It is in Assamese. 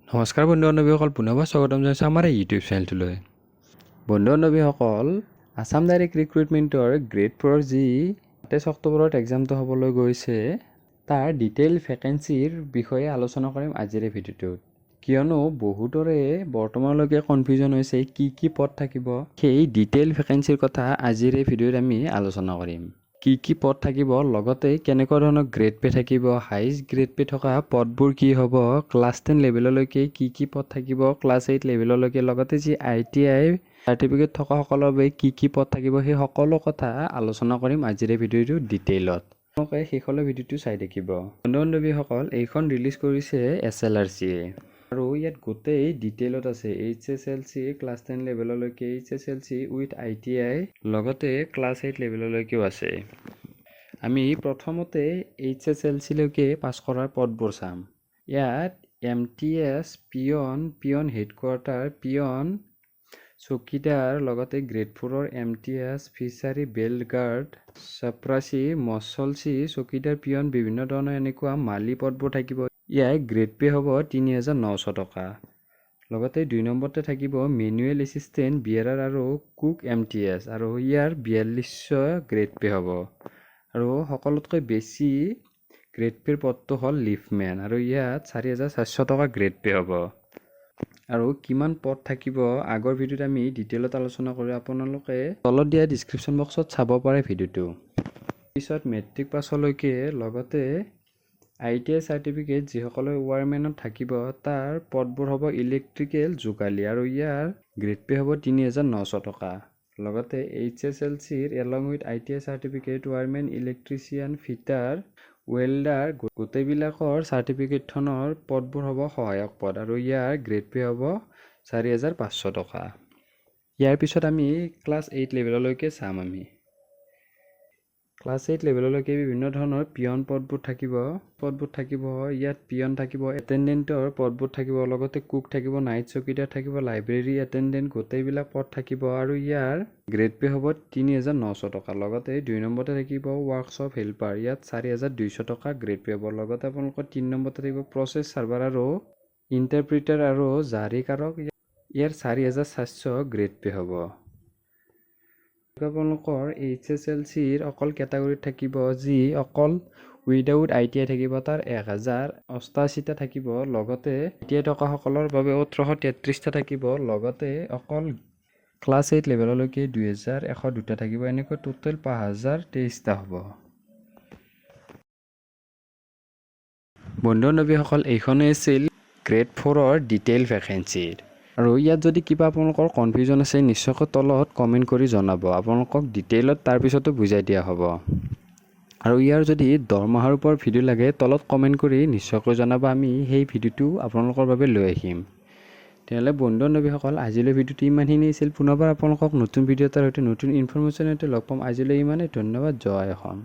নমস্কাৰ বন্ধু বান্ধৱীসকল, পুনৰবাৰ স্বাগতম জনাইছোঁ আমাৰ এই ইউটিউব চেনেলটোলৈ। বন্ধু বান্ধৱীসকল, আছাম ডাইৰেক্ট ৰিক্ৰুইটমেণ্টৰ গ্ৰেড 4 যি ২৭ অক্টোবৰত এক্সামটো হ'বলৈ গৈছে তাৰ ডিটেইল ভেকেঞ্চিৰ বিষয়ে আলোচনা কৰিম আজিৰ এই ভিডিঅ'টোত। কিয়নো বহুতৰে বৰ্তমানলৈকে কনফিউজন হৈছে কি পদ থাকিব, সেই ডিটেইল ভেকেঞ্চিৰ কথা আজিৰ এই ভিডিঅ'ত আমি আলোচনা কৰিম। কি পদ থাকিব, লগতে কেনেকুৱা ধৰণৰ গ্ৰেড পে থাকিব, হাইষ্ট গ্ৰেড পে থকা পদবোৰ কি হ'ব, ক্লাছ 10 লেভেললৈকে কি পদ থাকিব, ক্লাছ 8 লেভেললৈকে, লগতে যি ITI চাৰ্টিফিকেট থকা সকলৰ বাবে কি পদ থাকিব, সেই সকলো কথা আলোচনা কৰিম আজিৰ এই ভিডিঅ'টো ডিটেইলত। আপোনালোকে শেষলৈ ভিডিঅ'টো চাই থাকিব। বন্ধু বান্ধৱীসকল, এইখন ৰিলিজ কৰিছে SLRCয়ে আৰু ইয়াত গোটেই ডিটেইলত আছে HSLC class 10 লেভেললৈকে, HSLC with ITI, লগতে ক্লাছ 8 লেভেললৈকেও আছে। আমি প্ৰথমতে HSLC লৈকে পাছ কৰাৰ পদবোৰ চাম। ইয়াত MTS পিয়ন হেডকোৱাৰ্টাৰ, পিয়ন চকীদাৰ, লগতে গ্ৰেড 4ৰ MTS ফিচাৰী বেল্ট গাৰ্ড, চপৰাচী, মচলচী, চকীদাৰ, পিয়ন, বিভিন্ন ধৰণৰ এনেকুৱা মালি পদবোৰ থাকিব। ইয়াৰ গ্ৰেড পে হ'ব ৩৯০০ টকা। লগতে ২ নম্বৰতে থাকিব মেনুৱেল এছিষ্টেণ্ট, বিয়াৰাৰ আৰু কুক MTS, আৰু ইয়াৰ ৪২০০ গ্ৰেড পে হ'ব। আৰু সকলোতকৈ বেছি গ্ৰেড পেৰ পদটো হ'ল লিফমেন, আৰু ইয়াত ৪৪০০ টকা গ্ৰেড পে হ'ব। আৰু কিমান পদ থাকিব আগৰ ভিডিঅ'ত আমি ডিটেইলত আলোচনা কৰি আপোনালোকে তলত দিয়া ডিছক্ৰিপশ্যন বক্সত চাব পাৰে ভিডিঅ'টো। পিছত মেট্ৰিক পাছলৈকে, লগতে ITI চাৰ্টিফিকেট যিসকলে ৱাৰমেনত থাকিব তাৰ পদবোৰ হ'ব ইলেক্ট্ৰিকেল যোগালী, আৰু ইয়াৰ গ্ৰেড পে হ'ব ৩৯০০ টকা। লগতে HSLCৰ along with ITI certificate wireman, electrician, fitter, welder, গোটেইবিলাকৰ চাৰ্টিফিকেটখনৰ পদবোৰ হ'ব সহায়ক পদ, আৰু ইয়াৰ গ্ৰেড পে হ'ব ৪৫০০ টকা। ইয়াৰ পিছত আমি ক্লাছ 8 লেভেললৈকে চাম। আমি ক্লাছ 8 লেভেললৈকে বিভিন্ন ধৰণৰ পিয়ন পদবোৰ থাকিব। ইয়াত পিয়ন থাকিব, এটেণ্ডেণ্টৰ পদবোৰ থাকিব, লগতে কুক থাকিব, নাইট চকীদাৰ থাকিব, লাইব্ৰেৰী এটেণ্ডেণ্ট, গোটেইবিলাক পদ থাকিব, আৰু ইয়াৰ গ্ৰেড পে হ'ব ৩৯০০ টকা। লগতে ২ নম্বৰতে থাকিব ৱৰ্কশ্বপ হেল্পাৰ, ইয়াত ৪২০০ টকা গ্ৰেড পে হ'ব। লগতে আপোনালোকৰ ৩ নম্বৰতে থাকিব প্ৰচেছ চাৰ্ভাৰ আৰু ইণ্টাৰপ্ৰিটাৰ আৰু জাৰীকাৰক, ইয়াৰ ৪৪০০ গ্ৰেড পে হ'ব। আপোনালোকৰ HSLCৰ অকল কেটাগৰীত থাকিব যি অকল উইদাউট ITI থাকিব, তাৰ ১০৮৮টা থাকিব। লগতে ITI থকা সকলৰ বাবে ১৮৩৩টা থাকিব। লগতে অকল ক্লাছ 8 লেভেললৈকে ২১০২টা থাকিব। এনেকৈ টোটেল ৫০২৩টা হ'ব। বন্ধু বান্ধৱীসকল, এইখনেই আছিল গ্ৰেড 4ৰ ডিটেইল ভেকেঞ্চিৰ। আৰু ইয়াত যদি কিবা আপোনালোকৰ কনফিউজন আছে নিশ্চয়কৈ তলত কমেণ্ট কৰি জনাব, আপোনালোকক ডিটেইলত তাৰপিছতো বুজাই দিয়া হ'ব। আৰু ইয়াৰ যদি দৰমহাৰ ওপৰত ভিডিঅ' লাগে তলত কমেণ্ট কৰি নিশ্চয়কৈ জনাব, আমি সেই ভিডিঅ'টো আপোনালোকৰ বাবে লৈ আহিম। তেনেহ'লে বন্ধু বান্ধৱীসকল, আজিলৈ ভিডিঅ'টো ইমানখিনি আছিল। পুনৰবাৰ আপোনালোকক নতুন ভিডিঅ' এটাৰ সৈতে নতুন ইনফৰমেশ্যন এটা লগ পাম। আজিলৈ ইমানেই, ধন্যবাদ, জয় অসম।